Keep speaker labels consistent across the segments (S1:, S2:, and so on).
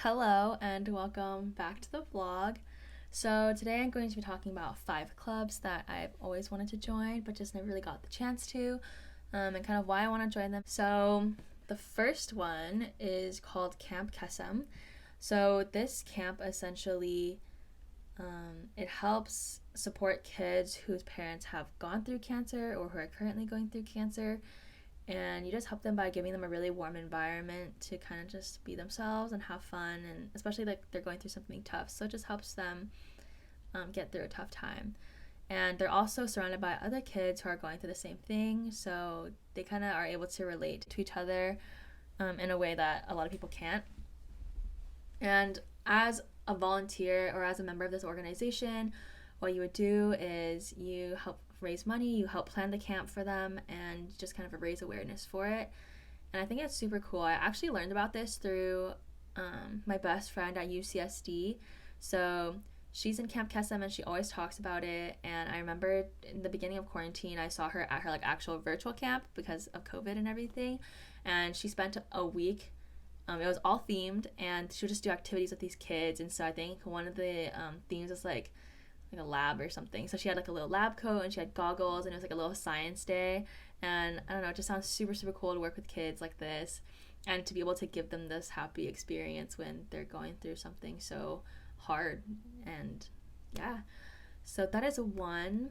S1: Hello and welcome back to the vlog. So today I'm going to be talking about 5 clubs that I've always wanted to join but just never really got the chance to, and kind of why I want to join them. So the first one is called Camp Kesem. So this camp essentially it helps support kids whose parents have gone through cancer or who are currently going through cancer, and you just help them by giving them a really warm environment to kind of just be themselves and have fun, and especially like they're going through something tough, so it just helps them get through a tough time. And they're also surrounded by other kids who are going through the same thing, so they kind of are able to relate to each other in a way that a lot of people can't. And as a volunteer or as a member of this organization, what you would do is you help raise money, you help plan the camp for them, and just kind of raise awareness for it. And I think it's super cool. I actually learned about this through my best friend at UCSD. So she's in Camp Kesem and she always talks about it. And I remember in the beginning of quarantine, I saw her at her like actual virtual camp because of COVID and everything. And she spent a week. It was all themed, and she would just do activities with these kids. And so I think one of the themes was like a lab or something. So she had like a little lab coat and she had goggles, and it was like a little science day. And I don't know, it just sounds super, super cool to work with kids like this and to be able to give them this happy experience when they're going through something so hard. And yeah, so that is one.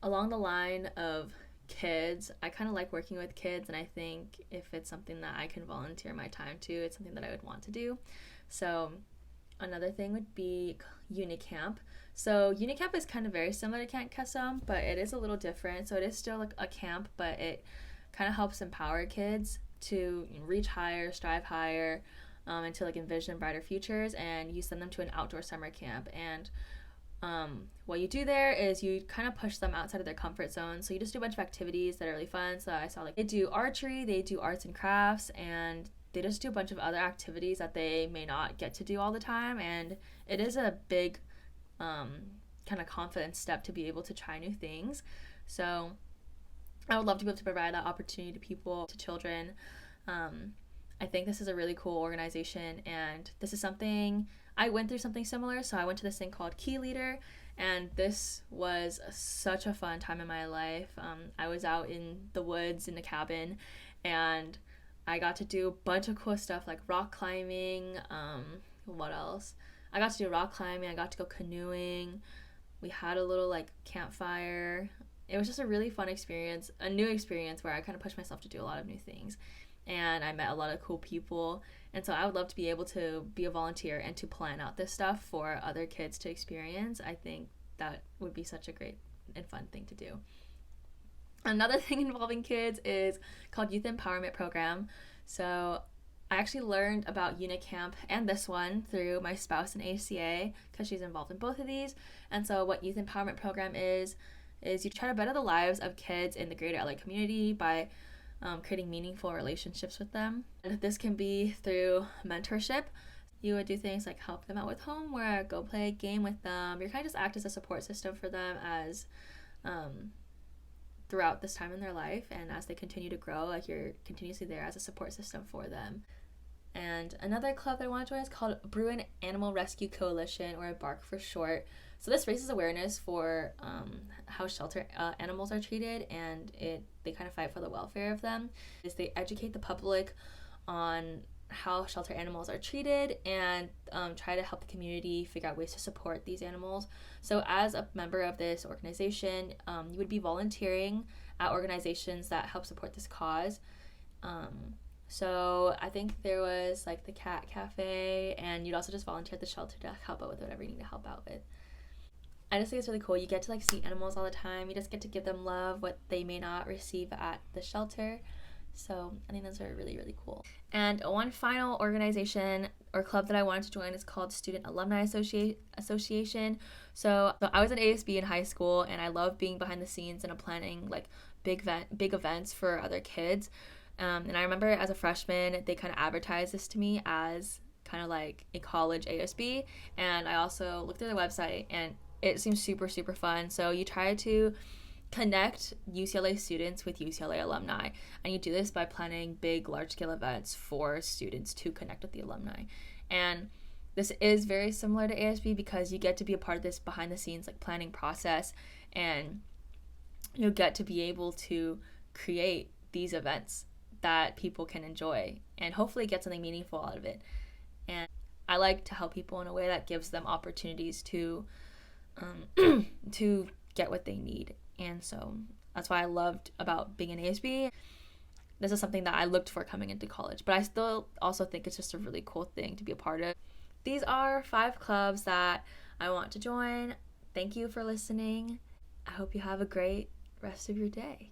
S1: Along the line of kids, I kind of like working with kids, and I think if it's something that I can volunteer my time to, it's something that I would want to do. So another thing would be Unicamp. So Unicamp is kind of very similar to Camp Kesem, but it is a little different. So it is still like a camp, but it kind of helps empower kids to reach higher, strive higher, and to like envision brighter futures. And you send them to an outdoor summer camp, and what you do there is you kind of push them outside of their comfort zone. So you just do a bunch of activities that are really fun. So I saw like they do archery, they do arts and crafts, and they just do a bunch of other activities that they may not get to do all the time. And it is a big kind of confidence step to be able to try new things. So I would love to be able to provide that opportunity to people, to children. I think this is a really cool organization, and this is something I went through something similar. So I went to this thing called Key Leader, and this was such a fun time in my life. I was out in the woods in a cabin, and I got to do a bunch of cool stuff like rock climbing. What else? I got to do rock climbing. I got to go canoeing. We had a little like campfire. It was just a really fun experience, a new experience where I kind of pushed myself to do a lot of new things. And I met a lot of cool people. And so I would love to be able to be a volunteer and to plan out this stuff for other kids to experience. I think that would be such a great and fun thing to do. Another thing involving kids is called Youth Empowerment Program. So I actually learned about Unicamp and this one through my spouse in ACA because she's involved in both of these. And so what Youth Empowerment Program is you try to better the lives of kids in the greater LA community by creating meaningful relationships with them. And this can be through mentorship. You would do things like help them out with homework, go play a game with them. You're kind of just act as a support system for them as throughout this time in their life, and as they continue to grow, like you're continuously there as a support system for them. And another club that I want to join is called Bruin Animal Rescue Coalition, or BARC for short. So this raises awareness for how shelter animals are treated, and they kind of fight for the welfare of them. They educate the public on how shelter animals are treated and try to help the community figure out ways to support these animals. So as a member of this organization, you would be volunteering at organizations that help support this cause. So I think there was like the cat cafe, and you'd also just volunteer at the shelter to help out with whatever you need to help out with. I just think it's really cool. You get to like see animals all the time. You just get to give them love, what they may not receive at the shelter. So I think those are really, really cool. And one final organization or club that I wanted to join is called Student Alumni Association. So I was at ASB in high school, and I love being behind the scenes and planning like big events for other kids. And I remember as a freshman, they kind of advertised this to me as kind of like a college ASB. And I also looked at their website, and it seems super, super fun. So you try to connect UCLA students with UCLA alumni. And you do this by planning big, large-scale events for students to connect with the alumni. And this is very similar to ASB because you get to be a part of this behind the scenes like planning process, and you'll get to be able to create these events that people can enjoy and hopefully get something meaningful out of it. And I like to help people in a way that gives them opportunities to to get what they need. And so that's why I loved about being an ASB. This is something that I looked for coming into college, but I still also think it's just a really cool thing to be a part of. These are 5 clubs that I want to join. Thank you for listening. I hope you have a great rest of your day.